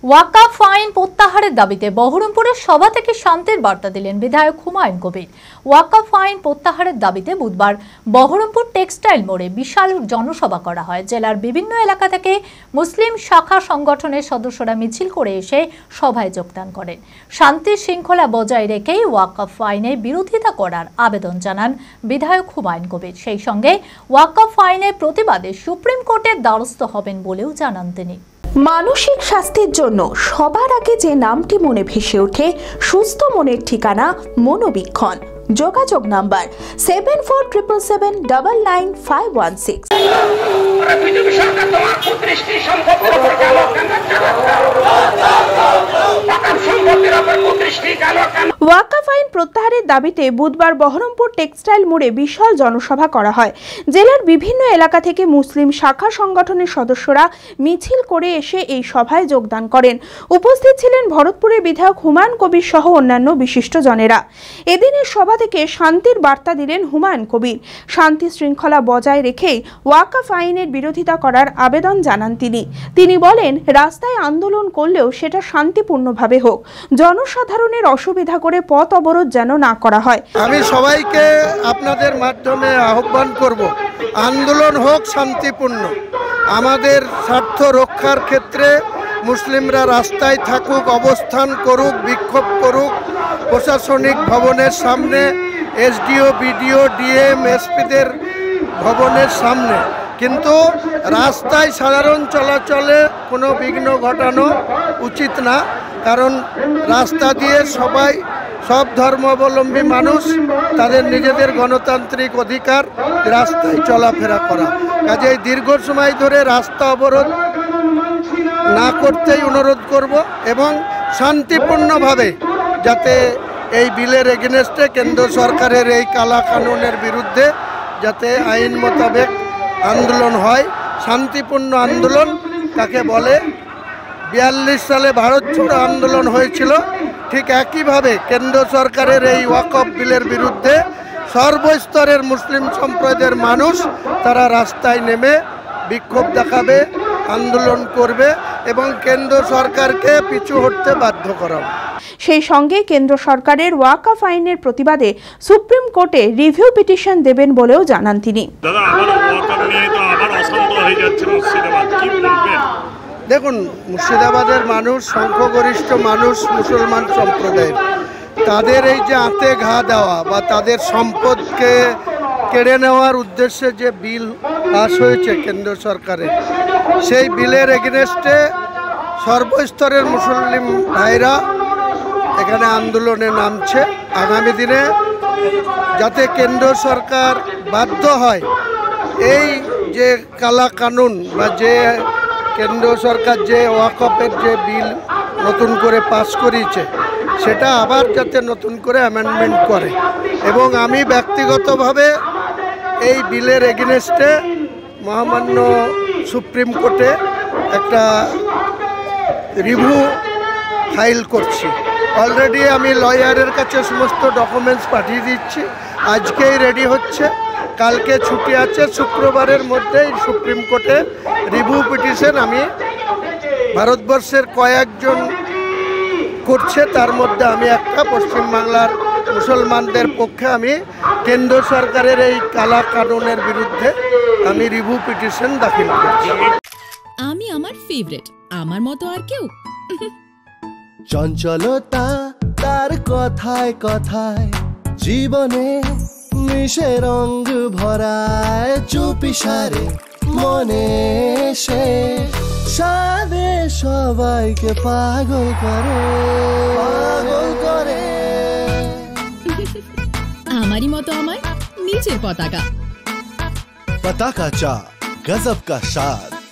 ওয়াকফ আইন প্রত্যাহারের দাবিতে বহরমপুরের সভা থেকে শান্তির বার্তা দিলেন বিধায়ক হুমায়ুন কবির। ওয়াকফ আইন প্রত্যাহারের দাবিতে বুধবার বহরমপুর টেক্সটাইল মোড়ে বিশাল জনসভা করা হয়। জেলার বিভিন্ন এলাকা থেকে মুসলিম শাখা সংগঠনের সদস্যরা মিছিল করে এসে সভায় যোগদান করেন। শান্তি শৃঙ্খলা বজায় রেখেই ওয়াকফ আইনের বিরোধিতা করার আবেদন জানান বিধায়ক হুমায়ুন কবির। সেই সঙ্গে ওয়াকফ আইনের প্রতিবাদে সুপ্রিম কোর্টের দ্বারস্থ হবেন বলেও জানান তিনি। মানসিক স্বাস্থ্যের জন্য সবার আগে যে নামটি মনে ভেসে ওঠে সুস্থ মনের ঠিকানা মনোবীক্ষণ। যোগাযোগ নাম্বার 7477799516। ওয়াকফ আইন প্রত্যাহারের দাবিতে বুধবার বহরমপুর টেক্সটাইল মোড়ে বিশাল জনসভা করা হয়। জেলার বিভিন্ন এলাকা থেকে মুসলিম শাখা সংগঠনের সদস্যরা মিছিল করে এসে এই সভায় যোগদান করেন। উপস্থিত ছিলেন ভরতপুরের বিধায়ক হুমায়ুন কবির সহ অন্যান্য বিশিষ্টজনেরা। এদিনের সভা থেকে শান্তির বার্তা দিলেন হুমায়ুন কবির। শান্তি শৃঙ্খলা বজায় রেখেই ওয়াকফ আইনের বিরোধিতা করার আবেদন জানান তিনি বলেন, রাস্তায় আন্দোলন করলেও সেটা শান্তিপূর্ণভাবে হোক, জনসাধারণের অসুবিধা করে পথ অবরোধ যেন না করা হয়। আমি সবাইকে আপনাদের মাধ্যমে আহ্বান করব, আন্দোলন হোক শান্তিপূর্ণ। আমাদের স্বার্থ রক্ষার ক্ষেত্রে মুসলিমরা রাস্তায় থাকুক, অবস্থান করুক, বিক্ষোভ করুক, প্রশাসনিক ভবনের সামনে, এসডিও, বিডিও, ডিএম, এসপিদের ভবনের সামনে, কিন্তু রাস্তায় সাধারণ চলাচলে কোনো বিঘ্ন ঘটানো উচিত না। কারণ রাস্তা দিয়ে সব ধর্মাবলম্বী মানুষ তাদের নিজেদের গণতান্ত্রিক অধিকার রাস্তায় চলাফেরা করা। কাজেই দীর্ঘ সময় ধরে রাস্তা অবরোধ না করতেই অনুরোধ করব এবং শান্তিপূর্ণভাবে যাতে এই বিলের এগেনস্টে কেন্দ্র সরকারের এই কালা কানুনের বিরুদ্ধে যাতে আইন মোতাবেক আন্দোলন হয়। শান্তিপূর্ণ আন্দোলন কাকে বলে? 42 সালে ভারত ছাড়ো আন্দোলন হয়েছিল, ঠিক একইভাবে কেন্দ্র সরকারের এই ওয়াকফ বিলের বিরুদ্ধে সর্বস্তরের মুসলিম সম্প্রদায়ের মানুষ তারা রাস্তায় নেমে বিক্ষোভ দেখাবে, আন্দোলন করবে এবং কেন্দ্র সরকারকে পিছু হটতে বাধ্য করাবে। সেই সঙ্গে কেন্দ্র সরকারের ওয়াকফ আইনের প্রতিবাদে সুপ্রিম কোর্টে রিভিউ পিটিশন দেবেন বলেও জানান তিনি। দেখুন, মুর্শিদাবাদের মানুষ সংখ্যাগরিষ্ঠ মানুষ মুসলমান সম্প্রদায়ের, তাদের এই যে আঁতে ঘা দেওয়া বা তাদের সম্পদকে কেড়ে নেওয়ার উদ্দেশ্যে যে বিল পাস হয়েছে কেন্দ্র সরকারের, সেই বিলের এগেনস্টে সর্বস্তরের মুসলিম ভাইরা এখানে আন্দোলনে নামছে। আগামী দিনে যাতে কেন্দ্র সরকার বাধ্য হয় এই যে কালা কানুন বা যে কেন্দ্র সরকার যে ওয়াকফের যে বিল নতুন করে পাস করিয়েছে সেটা আবার যাতে নতুন করে অ্যামেন্ডমেন্ট করে। এবং আমি ব্যক্তিগতভাবে এই বিলের এগেনস্টে মহামান্য সুপ্রিম কোর্টে একটা রিভিউ ফাইল করছি। অলরেডি আমি লয়ারের কাছে সমস্ত ডকুমেন্টস পাঠিয়ে দিচ্ছি, আজকেই রেডি হচ্ছে, কালকে ছুটি আছে, শুক্রবারের মধ্যেই সুপ্রিম কোর্টে রিভিউ পিটিশন আমি ভারতবর্ষের কয়েকজন করছে, তার মধ্যে আমি একটা পশ্চিমবাংলার মুসলমানদের পক্ষে আমি কেন্দ্র সরকারের এই কালা কানুনের বিরুদ্ধে আমি রিভিউ পিটিশন দাখিল করছি। আমি আমার ফেভারিট, আমার মতো আর কেউ? চঞ্চলতা তার কথায় কথায় জীবনে মিশে রঙ ভরায়, চুপি সারে মনে সে সাদে সবাইকে পাগল করে। আমারই মতো আমার নিচের পতাকা। পতাকা চা, গজব কা স্বাদ।